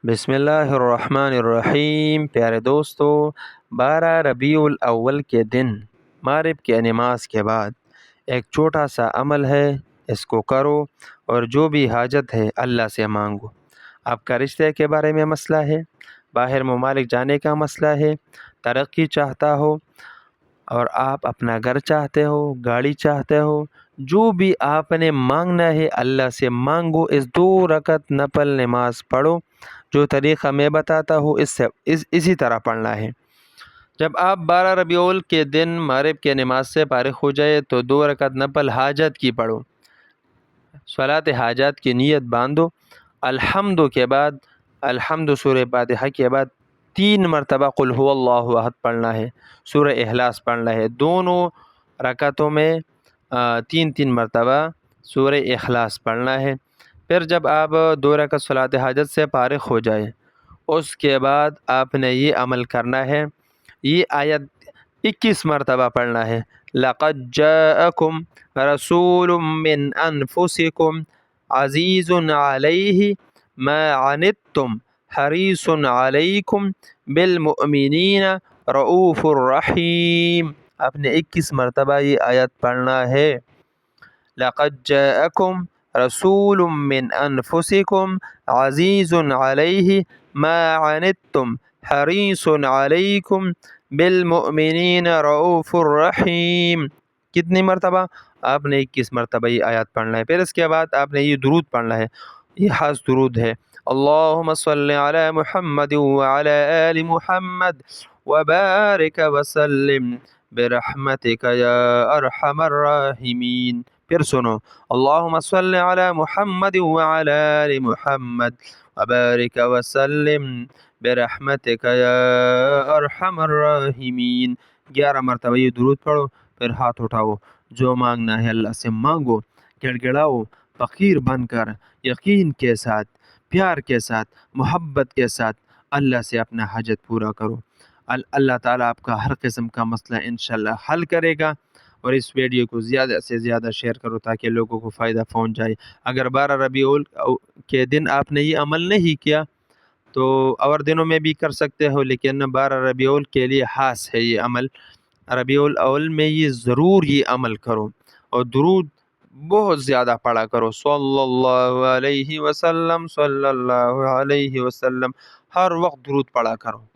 بسم اللہ الرحمن الرحیم۔ پیارے دوستو، 12 ربیع الاول کے دن مغرب کی نماز کے بعد ایک چھوٹا سا عمل ہے، اس کو کرو اور جو بھی حاجت ہے اللہ سے مانگو۔ آپ کا رشتے کے بارے میں مسئلہ ہے، باہر ممالک جانے کا مسئلہ ہے، ترقی چاہتا ہو اور آپ اپنا گھر چاہتے ہو، گاڑی چاہتے ہو، جو بھی آپ نے مانگنا ہے اللہ سے مانگو۔ اس 2 رکعت نفل نماز پڑھو، جو طریقہ میں بتاتا ہوں اسی طرح پڑھنا ہے۔ جب آپ 12 ربیع الاول کے دن مغرب کے نماز سے فارغ ہو جائے تو 2 رکعت نفل حاجت کی پڑھو، صلاۃ حاجات کی نیت باندھو۔ الحمد کے بعد، الحمد سورہ فاتحہ کے بعد 3 مرتبہ قل هو اللہ احد پڑھنا ہے، سورہ اخلاص پڑھنا ہے۔ دونوں رکعتوں میں 3 مرتبہ سورہ اخلاص پڑھنا ہے۔ پھر جب آپ 2 رکعت صلاۃ حاجت سے فارغ ہو جائے، اس کے بعد آپ نے یہ عمل کرنا ہے، یہ آیت 21 مرتبہ پڑھنا ہے۔ لَقَدْ جَاءَكُمْ رَسُولٌ مِّنْ أَنفُسِكُمْ عَزِيزٌ عَلَيْهِ مَا عَنِتُّمْ حَرِيصٌ عَلَيْكُمْ بِالْمُؤْمِنِينَ رَءُوفٌ رَحِيمٌ۔ آپ نے 21 مرتبہ یہ آیت پڑھنا ہے۔ لَقَدْ جَاءَكُمْ رَسُولٌ مِّنْ أَنفُسِكُمْ عَزِيزٌ عَلَيْهِ مَا عَنِتُّمْ حَرِيصٌ عَلَيْكُمْ بِالْمُؤْمِنِينَ رَءُوفٌ رَحِيمٌ۔ کتنی مرتبہ؟ آپ نے 21 مرتبہ یہ آیات پڑھنا ہے۔ پھر اس کے بعد آپ نے یہ درود پڑھنا ہے، یہ خاص درود ہے۔ اللہم صلی علی محمد وعلی آل محمد وبارک وسلم برحمتک یا ارحم الراحمین۔ پھر سنو، اللہم صلی علی محمد وعلی آل محمد وبارک وسلم برحمتک یا ارحم الراحمین۔ 11 مرتبہ یہ درود پڑھو، پھر ہاتھ اٹھاؤ، جو مانگنا ہے اللہ سے مانگو، گڑ گڑاؤ، فقیر بن کر یقین کے ساتھ، پیار کے ساتھ، محبت کے ساتھ اللہ سے اپنا حاجت پورا کرو۔ اللہ تعالیٰ آپ کا ہر قسم کا مسئلہ انشاءاللہ حل کرے گا۔ اور اس ویڈیو کو زیادہ سے زیادہ شیئر کرو تاکہ لوگوں کو فائدہ پہنچ جائے۔ اگر 12 ربیع الاول کے دن آپ نے یہ عمل نہیں کیا تو اور دنوں میں بھی کر سکتے ہو، لیکن 12 ربیع الاول کے لیے خاص ہے یہ عمل۔ ربیع الاول میں یہ ضرور یہ عمل کرو، اور درود بہت زیادہ پڑھا کرو، صلی اللہ علیہ وسلم، صلی اللہ علیہ وسلم، ہر وقت درود پڑھا کرو۔